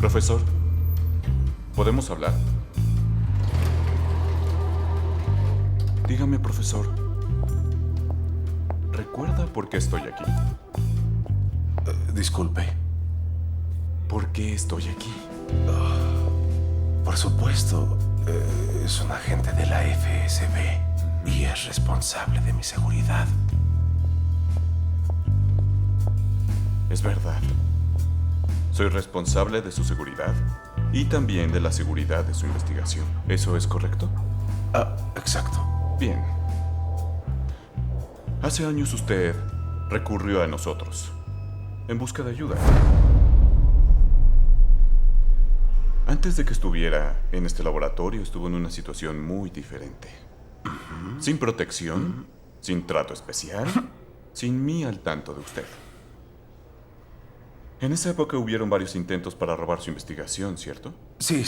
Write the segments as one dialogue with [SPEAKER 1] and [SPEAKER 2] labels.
[SPEAKER 1] Profesor, ¿podemos hablar? Dígame, profesor, ¿recuerda por qué estoy aquí?
[SPEAKER 2] Disculpe.
[SPEAKER 1] ¿Por qué estoy aquí?
[SPEAKER 2] Por supuesto, es un agente de la FSB y es responsable de mi seguridad.
[SPEAKER 1] Es verdad. Soy responsable de su seguridad y también de la seguridad de su investigación. ¿Eso es correcto?
[SPEAKER 2] Exacto.
[SPEAKER 1] Bien. Hace años usted recurrió a nosotros en busca de ayuda. Antes de que estuviera en este laboratorio, estuvo en una situación muy diferente. Sin protección, sin trato especial, sin mí al tanto de usted. En esa época hubieron varios intentos para robar su investigación, ¿cierto?
[SPEAKER 2] Sí,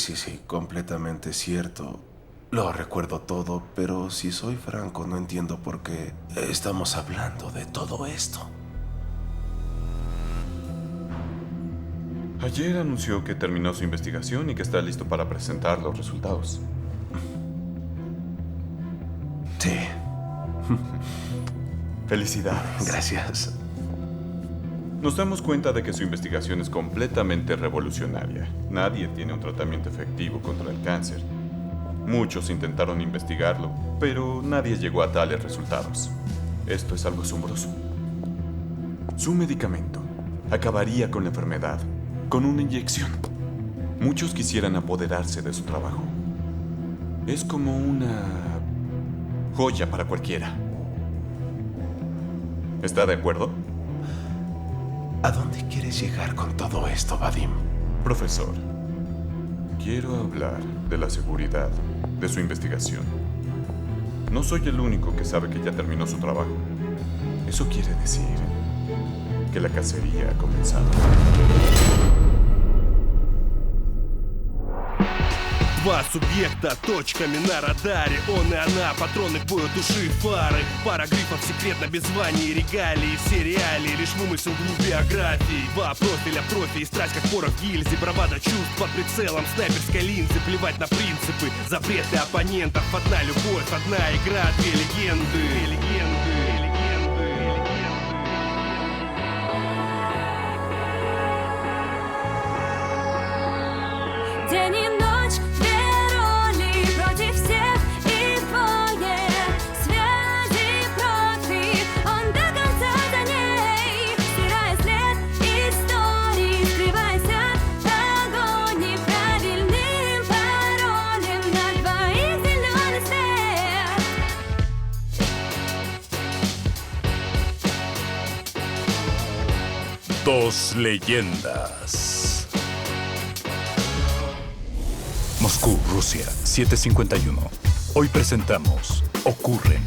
[SPEAKER 2] completamente cierto. Lo recuerdo todo, pero si soy franco, no entiendo por qué estamos hablando de todo esto.
[SPEAKER 1] Ayer anunció que terminó su investigación y que está listo para presentar los resultados.
[SPEAKER 2] Sí.
[SPEAKER 1] Felicidades.
[SPEAKER 2] Gracias.
[SPEAKER 1] Nos damos cuenta de que su investigación es completamente revolucionaria. Nadie tiene un tratamiento efectivo contra el cáncer. Muchos intentaron investigarlo, pero nadie llegó a tales resultados. Esto es algo asombroso. Su medicamento acabaría con la enfermedad con una inyección. Muchos quisieran apoderarse de su trabajo. Es como una joya para cualquiera. ¿Está de acuerdo?
[SPEAKER 2] ¿A dónde quieres llegar con todo esto, Vadim?
[SPEAKER 1] Profesor, quiero hablar de la seguridad de su investigación. No soy el único que sabe que ya terminó su trabajo. Eso quiere decir que la cacería ha comenzado.
[SPEAKER 3] Два субъекта точками на радаре. Он и она, патроны к бою души и фары. Пара грифов секретно без званий, регалий. Все реалии, лишь вымысел двух биографий. Два профиля, профи и страсть, как порох гильзы. Бравада чувств под прицелом снайперской линзы. Плевать на принципы, запреты оппонентов. Одна любовь, одна игра, две легенды. Две легенды.
[SPEAKER 4] День и ночь, две роли против всех и двое связи профи, он до конца за ней, стирая след истории, скрываясь от огонь правильным паролем на двоих зеленый свет.
[SPEAKER 5] Dos leyendas. Moscú, Rusia, 7:51. Hoy presentamos Ocurren.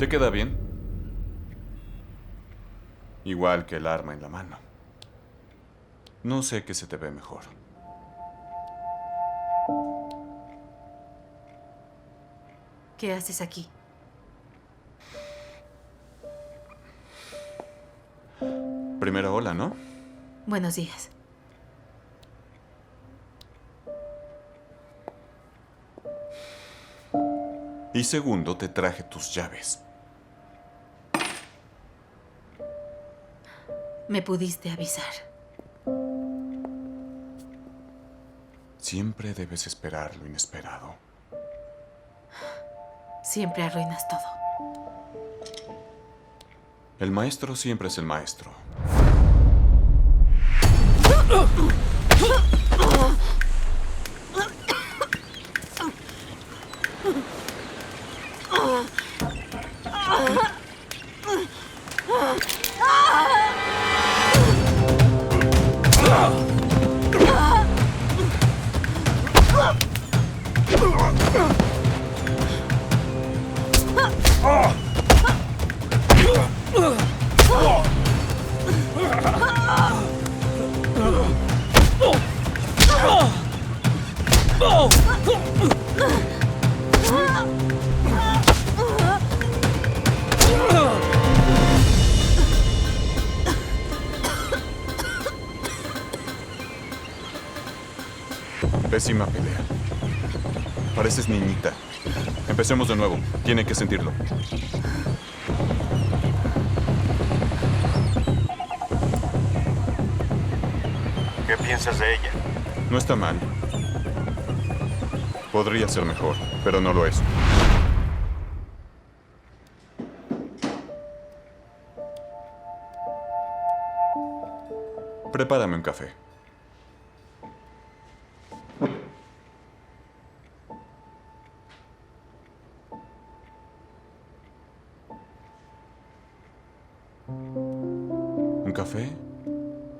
[SPEAKER 1] ¿Te queda bien? Igual que el arma en la mano. No sé qué se te ve mejor.
[SPEAKER 6] ¿Qué haces aquí?
[SPEAKER 1] Primera ola, ¿no?
[SPEAKER 6] Buenos días.
[SPEAKER 1] Y segundo, te traje tus llaves.
[SPEAKER 6] Me pudiste avisar.
[SPEAKER 1] Siempre debes esperar lo inesperado.
[SPEAKER 6] Siempre arruinas todo.
[SPEAKER 1] El maestro siempre es el maestro. Pésima pelea. Pareces niñita. Empecemos de nuevo. Tiene que sentirlo.
[SPEAKER 7] ¿Qué piensas de ella?
[SPEAKER 1] No está mal. Podría ser mejor, pero no lo es. Prepárame un café. ¿Un café?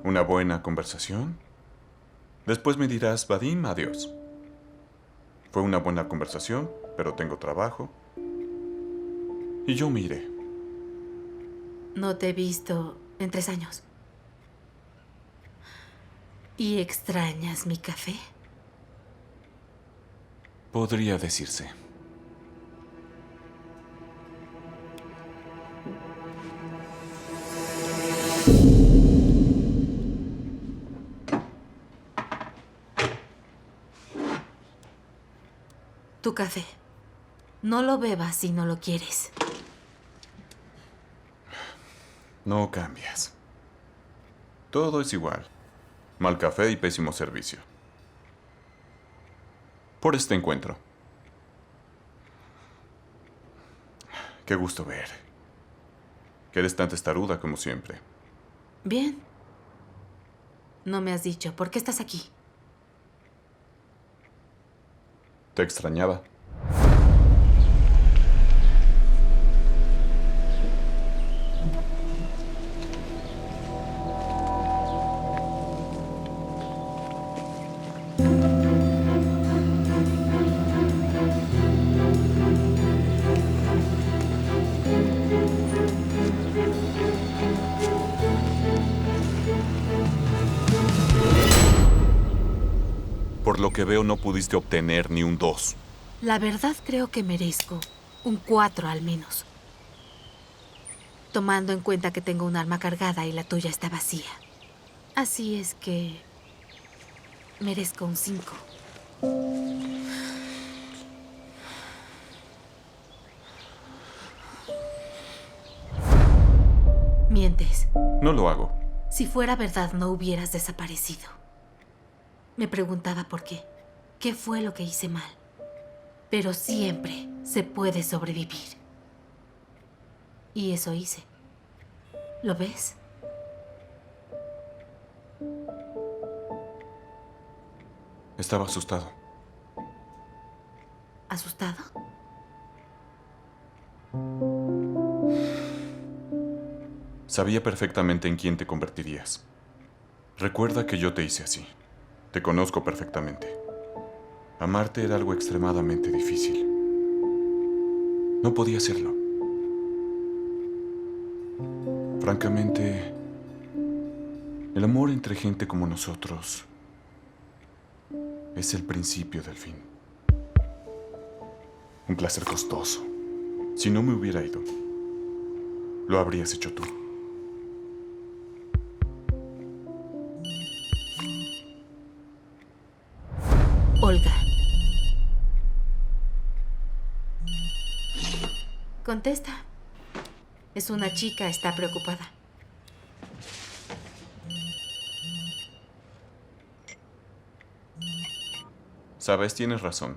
[SPEAKER 1] ¿Una buena conversación? Después me dirás, Vadim, adiós. Fue una buena conversación, pero tengo trabajo. Y yo me iré.
[SPEAKER 6] No te he visto en 3 años. ¿Y extrañas mi café?
[SPEAKER 1] Podría decirse.
[SPEAKER 6] Tu café. No lo bebas si no lo quieres.
[SPEAKER 1] No cambias. Todo es igual. Mal café y pésimo servicio. Por este encuentro. Qué gusto ver. Que eres tan testaruda como siempre.
[SPEAKER 6] Bien. No me has dicho, ¿por qué estás aquí?
[SPEAKER 1] Te extrañaba. Por lo que veo, no pudiste obtener ni un 2.
[SPEAKER 6] La verdad creo que merezco un 4 al menos. Tomando en cuenta que tengo un arma cargada y la tuya está vacía. Así es que merezco un 5. Mientes.
[SPEAKER 1] No lo hago.
[SPEAKER 6] Si fuera verdad, no hubieras desaparecido. Me preguntaba por qué. ¿Qué fue lo que hice mal? Pero siempre se puede sobrevivir. Y eso hice. ¿Lo ves?
[SPEAKER 1] Estaba asustado.
[SPEAKER 6] ¿Asustado?
[SPEAKER 1] Sabía perfectamente en quién te convertirías. Recuerda que yo te hice así. Te conozco perfectamente. Amarte era algo extremadamente difícil. No podía hacerlo. Francamente, el amor entre gente como nosotros es el principio del fin. Un placer costoso. Si no me hubiera ido, lo habrías hecho tú.
[SPEAKER 6] Olga. Contesta. Es una chica, está preocupada.
[SPEAKER 1] Sabes, tienes razón.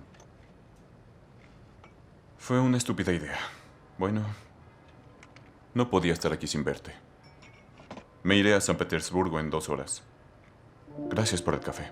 [SPEAKER 1] Fue una estúpida idea. Bueno, no podía estar aquí sin verte. Me iré a San Petersburgo en 2 horas. Gracias por el café.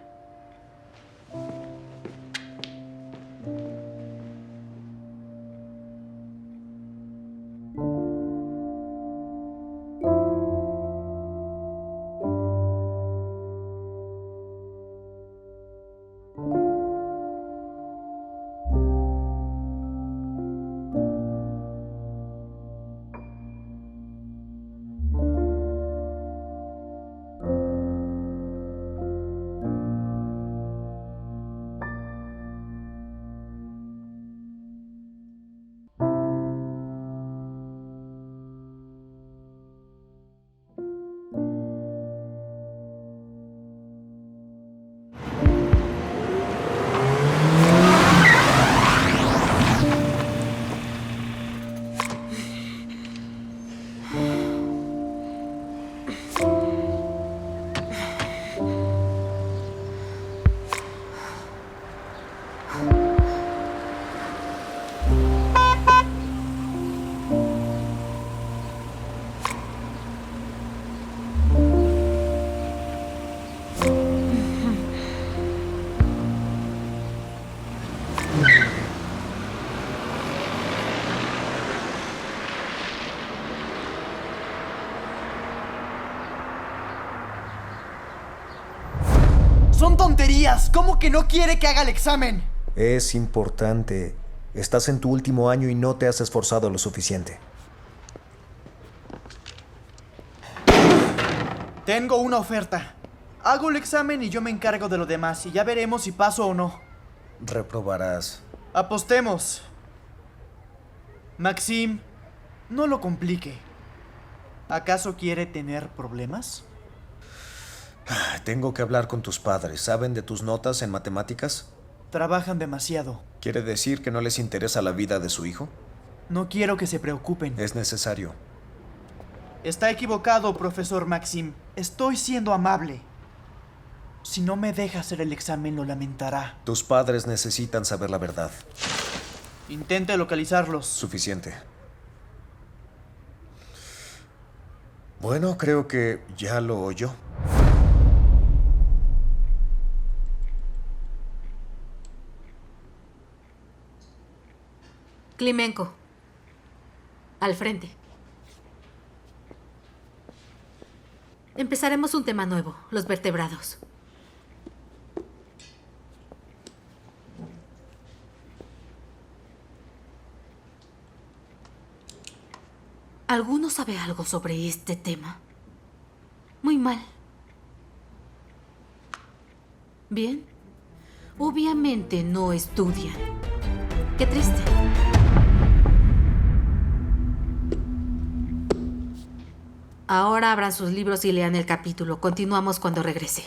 [SPEAKER 8] ¡Son tonterías! ¿Cómo que no quiere que haga el examen?
[SPEAKER 9] Es importante. Estás en tu último año y no te has esforzado lo suficiente.
[SPEAKER 8] Tengo una oferta. Hago el examen y yo me encargo de lo demás y ya veremos si paso o no.
[SPEAKER 9] Reprobarás.
[SPEAKER 8] Apostemos. Maxim, no lo complique. ¿Acaso quiere tener problemas?
[SPEAKER 9] Tengo que hablar con tus padres. ¿Saben de tus notas en matemáticas?
[SPEAKER 8] Trabajan demasiado.
[SPEAKER 9] ¿Quiere decir que no les interesa la vida de su hijo?
[SPEAKER 8] No quiero que se preocupen.
[SPEAKER 9] Es necesario.
[SPEAKER 8] Está equivocado, profesor Maxim. Estoy siendo amable. Si no me deja hacer el examen, lo lamentará.
[SPEAKER 9] Tus padres necesitan saber la verdad.
[SPEAKER 8] Intente localizarlos.
[SPEAKER 9] Suficiente. Bueno, creo que ya lo oyó.
[SPEAKER 6] Klimenko. Al frente. Empezaremos un tema nuevo, los vertebrados. ¿Alguno sabe algo sobre este tema? Muy mal. Bien. Obviamente no estudian. Qué triste. Ahora abran sus libros y lean el capítulo. Continuamos cuando regrese.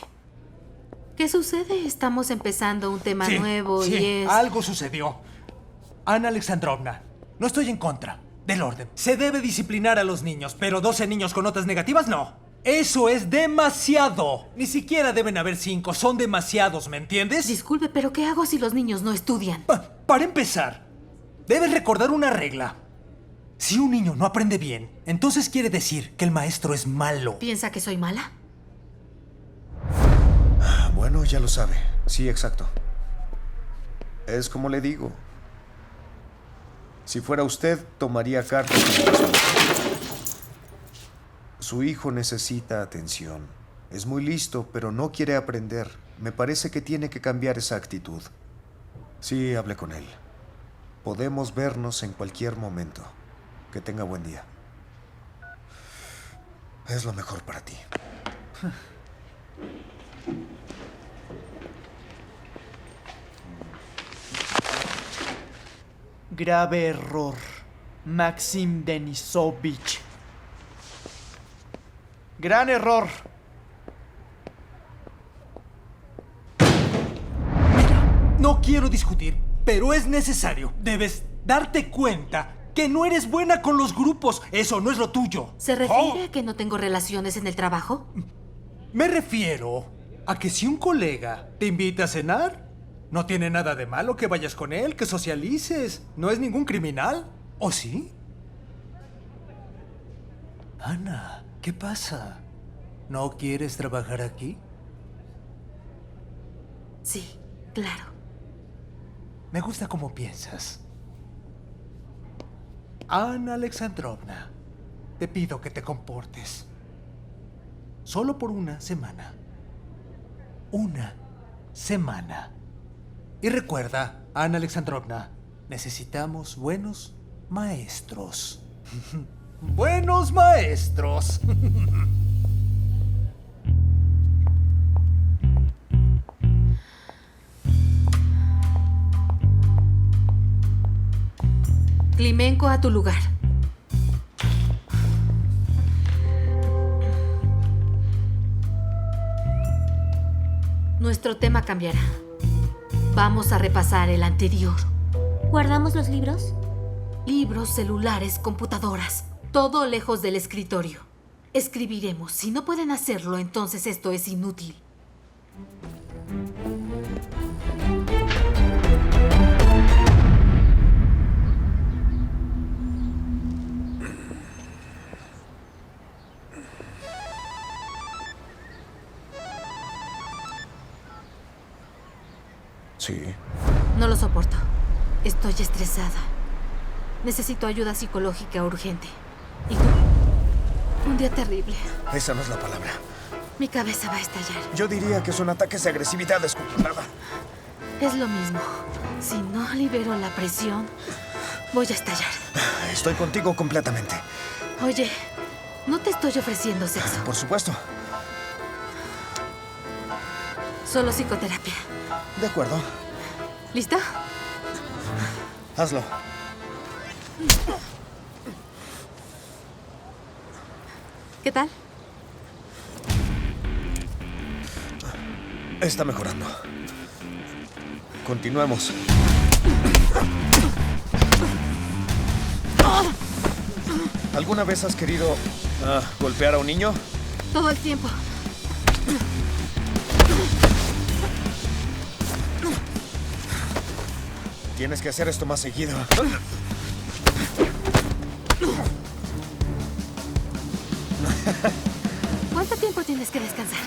[SPEAKER 6] ¿Qué sucede? Estamos empezando un tema nuevo y es...
[SPEAKER 10] Algo sucedió. Ana Alexandrovna, no estoy en contra del orden. Se debe disciplinar a los niños, pero 12 niños con notas negativas no. Eso es demasiado. Ni siquiera deben haber 5. Son demasiados, ¿me entiendes?
[SPEAKER 6] Disculpe, pero ¿qué hago si los niños no estudian?
[SPEAKER 10] Para empezar, debes recordar una regla. Si un niño no aprende bien, entonces quiere decir que el maestro es malo.
[SPEAKER 6] ¿Piensa que soy mala?
[SPEAKER 9] Bueno, ya lo sabe. Sí, exacto. Es como le digo. Si fuera usted, tomaría cartas. Su hijo necesita atención. Es muy listo, pero no quiere aprender. Me parece que tiene que cambiar esa actitud. Sí, hablé con él. Podemos vernos en cualquier momento. Que tenga buen día. Es lo mejor para ti.
[SPEAKER 8] Grave error. Maxim Denisovich. Gran error.
[SPEAKER 10] No quiero discutir, pero es necesario. Debes darte cuenta que no eres buena con los grupos. Eso no es lo tuyo.
[SPEAKER 6] ¿Se refiere a que no tengo relaciones en el trabajo?
[SPEAKER 10] Me refiero a que si un colega te invita a cenar, no tiene nada de malo que vayas con él, que socialices. No es ningún criminal. ¿O sí? Ana, ¿qué pasa? ¿No quieres trabajar aquí?
[SPEAKER 6] Sí, claro.
[SPEAKER 10] Me gusta cómo piensas. Ana Alexandrovna, te pido que te comportes. Solo por una semana. Una semana. Y recuerda, Ana Alexandrovna, necesitamos buenos maestros. ¡Buenos maestros!
[SPEAKER 6] Klimenko, a tu lugar. Nuestro tema cambiará. Vamos a repasar el anterior.
[SPEAKER 4] ¿Guardamos los libros?
[SPEAKER 6] Libros, celulares, computadoras. Todo lejos del escritorio. Escribiremos. Si no pueden hacerlo, entonces esto es inútil.
[SPEAKER 9] Sí.
[SPEAKER 6] No lo soporto. Estoy estresada. Necesito ayuda psicológica urgente. ¿Y tú? Un día terrible.
[SPEAKER 9] Esa no es la palabra.
[SPEAKER 6] Mi cabeza va a estallar.
[SPEAKER 9] Yo diría que son ataques de agresividad descontrolada.
[SPEAKER 6] Es lo mismo. Si no libero la presión, voy a estallar.
[SPEAKER 9] Estoy contigo completamente.
[SPEAKER 6] Oye, no te estoy ofreciendo sexo.
[SPEAKER 9] Por supuesto.
[SPEAKER 6] Solo psicoterapia.
[SPEAKER 9] De acuerdo.
[SPEAKER 6] ¿Listo?
[SPEAKER 9] Hazlo.
[SPEAKER 6] ¿Qué tal?
[SPEAKER 9] Está mejorando. Continuemos. ¿Alguna vez has querido golpear a un niño?
[SPEAKER 6] Todo el tiempo.
[SPEAKER 9] Tienes que hacer esto más seguido.
[SPEAKER 6] ¿Cuánto tiempo tienes que descansar?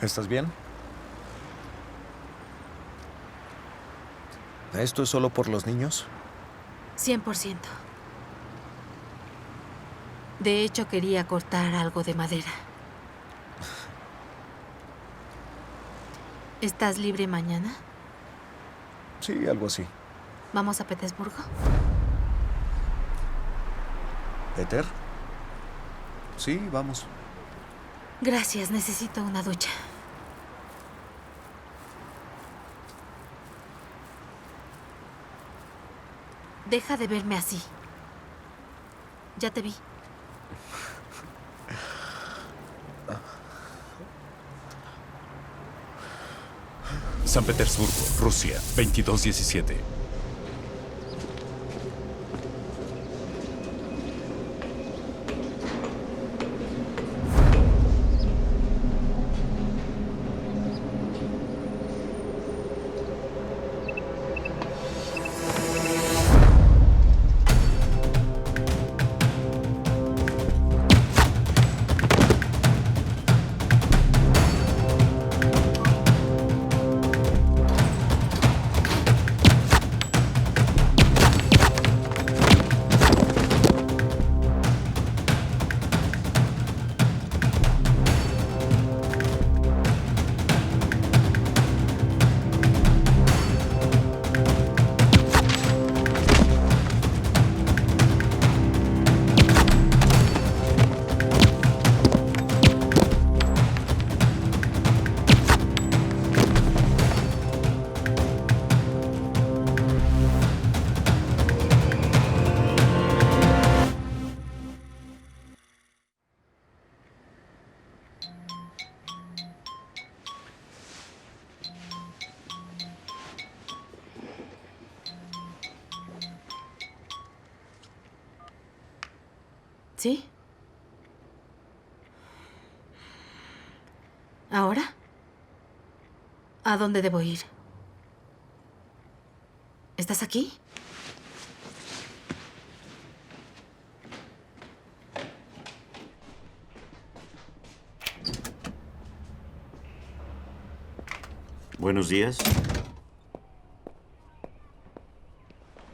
[SPEAKER 9] ¿Estás bien? ¿Esto es solo por los niños?
[SPEAKER 6] 100%. De hecho, quería cortar algo de madera. ¿Estás libre mañana?
[SPEAKER 9] Sí, algo así.
[SPEAKER 6] ¿Vamos a Petersburgo?
[SPEAKER 9] ¿Peter? Sí, vamos.
[SPEAKER 6] Gracias, necesito una ducha. Deja de verme así. Ya te vi.
[SPEAKER 5] San Petersburgo, Rusia, 22:17.
[SPEAKER 6] ¿Sí? ¿Ahora? ¿A dónde debo ir? ¿Estás aquí?
[SPEAKER 11] Buenos días.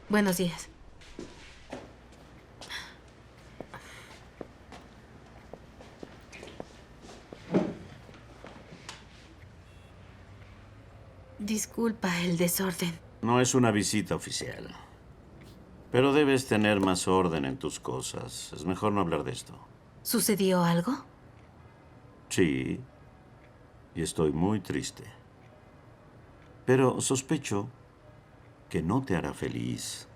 [SPEAKER 6] Buenos días. Disculpa el desorden.
[SPEAKER 11] No es una visita oficial. Pero debes tener más orden en tus cosas. Es mejor no hablar de esto.
[SPEAKER 6] ¿Sucedió algo?
[SPEAKER 11] Sí. Y estoy muy triste. Pero sospecho que no te hará feliz.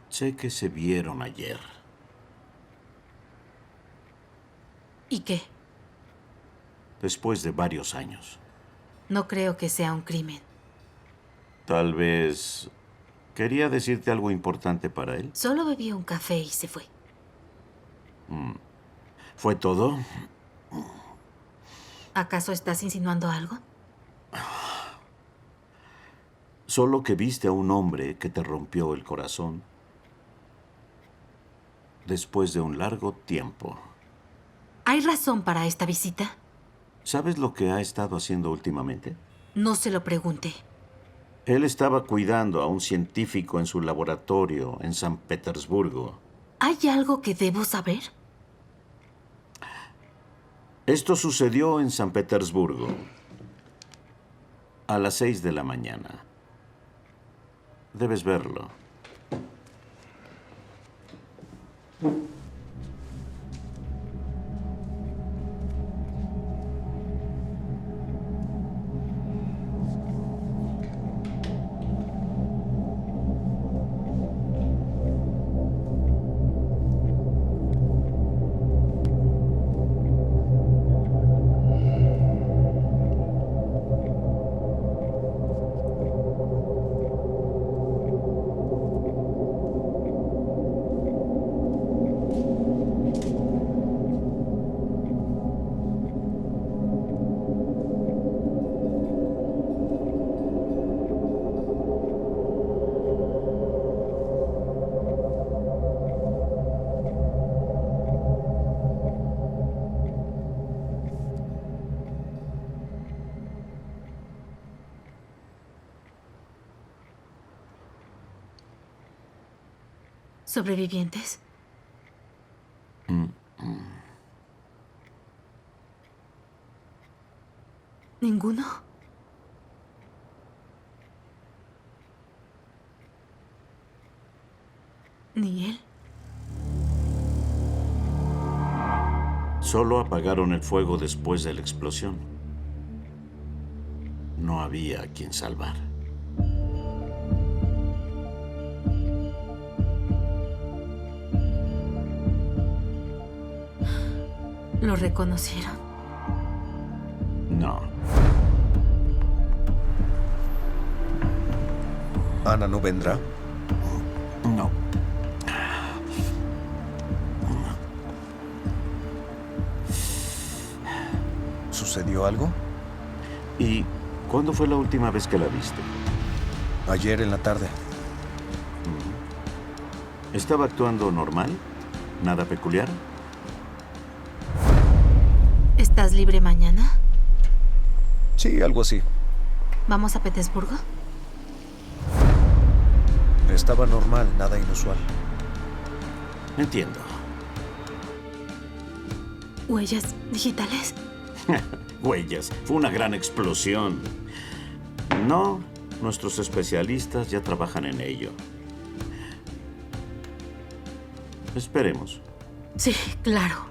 [SPEAKER 11] Sé que se vieron ayer.
[SPEAKER 6] ¿Y qué?
[SPEAKER 11] Después de varios años.
[SPEAKER 6] No creo que sea un crimen.
[SPEAKER 11] Tal vez quería decirte algo importante para él.
[SPEAKER 6] Solo bebió un café y se fue.
[SPEAKER 11] ¿Fue todo?
[SPEAKER 6] ¿Acaso estás insinuando algo?
[SPEAKER 11] Solo que viste a un hombre que te rompió el corazón después de un largo tiempo.
[SPEAKER 6] ¿Hay razón para esta visita?
[SPEAKER 11] ¿Sabes lo que ha estado haciendo últimamente?
[SPEAKER 6] No se lo pregunté.
[SPEAKER 11] Él estaba cuidando a un científico en su laboratorio en San Petersburgo.
[SPEAKER 6] ¿Hay algo que debo saber?
[SPEAKER 11] Esto sucedió en San Petersburgo a las 6 de la mañana. Debes verlo.
[SPEAKER 6] ¿Sobrevivientes? ¿Ninguno? ¿Ni él?
[SPEAKER 11] Solo apagaron el fuego después de la explosión. No había a quien salvar.
[SPEAKER 6] ¿Lo reconocieron?
[SPEAKER 11] No.
[SPEAKER 9] ¿Ana no vendrá?
[SPEAKER 11] No.
[SPEAKER 9] ¿Sucedió algo?
[SPEAKER 11] ¿Y cuándo fue la última vez que la viste?
[SPEAKER 9] Ayer en la tarde.
[SPEAKER 11] ¿Estaba actuando normal? ¿Nada peculiar?
[SPEAKER 6] ¿Estás libre mañana?
[SPEAKER 9] Sí, algo así.
[SPEAKER 6] ¿Vamos a Petersburgo?
[SPEAKER 9] Estaba normal, nada inusual.
[SPEAKER 11] Entiendo.
[SPEAKER 6] ¿Huellas digitales?
[SPEAKER 11] Huellas. Fue una gran explosión. No, nuestros especialistas ya trabajan en ello. Esperemos.
[SPEAKER 6] Sí, claro.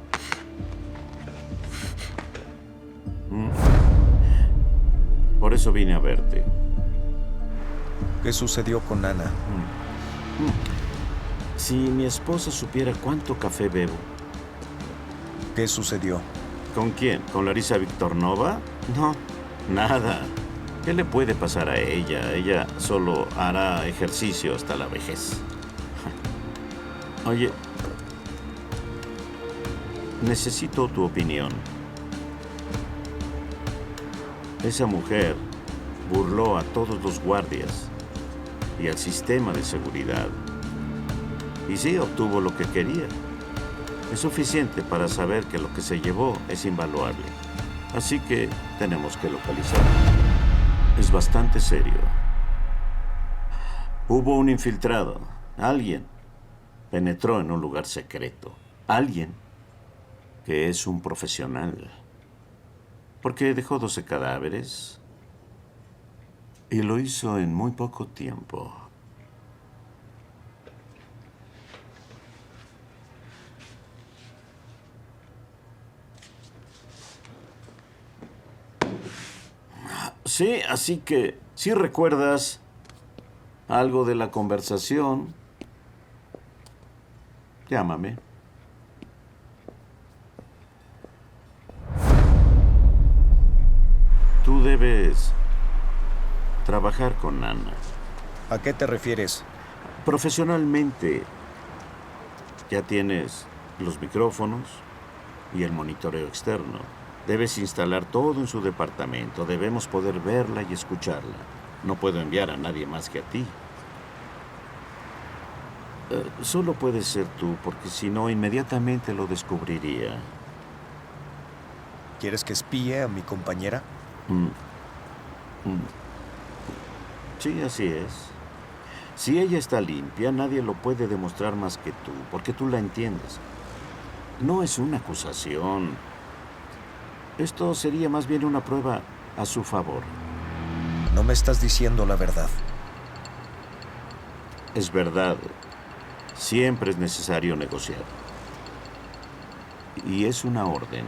[SPEAKER 11] Por eso vine a verte.
[SPEAKER 9] ¿Qué sucedió con Ana?
[SPEAKER 11] Si mi esposa supiera cuánto café bebo.
[SPEAKER 9] ¿Qué sucedió?
[SPEAKER 11] ¿Con quién? ¿Con Larisa Viktornova? No, nada. ¿Qué le puede pasar a ella? Ella solo hará ejercicio hasta la vejez. Oye, necesito tu opinión. Esa mujer burló a todos los guardias y al sistema de seguridad. Y sí, obtuvo lo que quería. Es suficiente para saber que lo que se llevó es invaluable. Así que tenemos que localizarlo. Es bastante serio. Hubo un infiltrado. Alguien penetró en un lugar secreto. Alguien que es un profesional. Porque dejó 12 cadáveres y lo hizo en muy poco tiempo. Sí, así que si recuerdas algo de la conversación, llámame. Tú debes trabajar con Ana.
[SPEAKER 9] ¿A qué te refieres?
[SPEAKER 11] Profesionalmente, ya tienes los micrófonos y el monitoreo externo. Debes instalar todo en su departamento. Debemos poder verla y escucharla. No puedo enviar a nadie más que a ti. Solo puedes ser tú, porque si no, inmediatamente lo descubriría.
[SPEAKER 9] ¿Quieres que espíe a mi compañera?
[SPEAKER 11] Sí, así es. Si ella está limpia, nadie lo puede demostrar más que tú, porque tú la entiendes. No es una acusación. Esto sería más bien una prueba a su favor.
[SPEAKER 9] No me estás diciendo la verdad.
[SPEAKER 11] Es verdad. Siempre es necesario negociar. Y es una orden.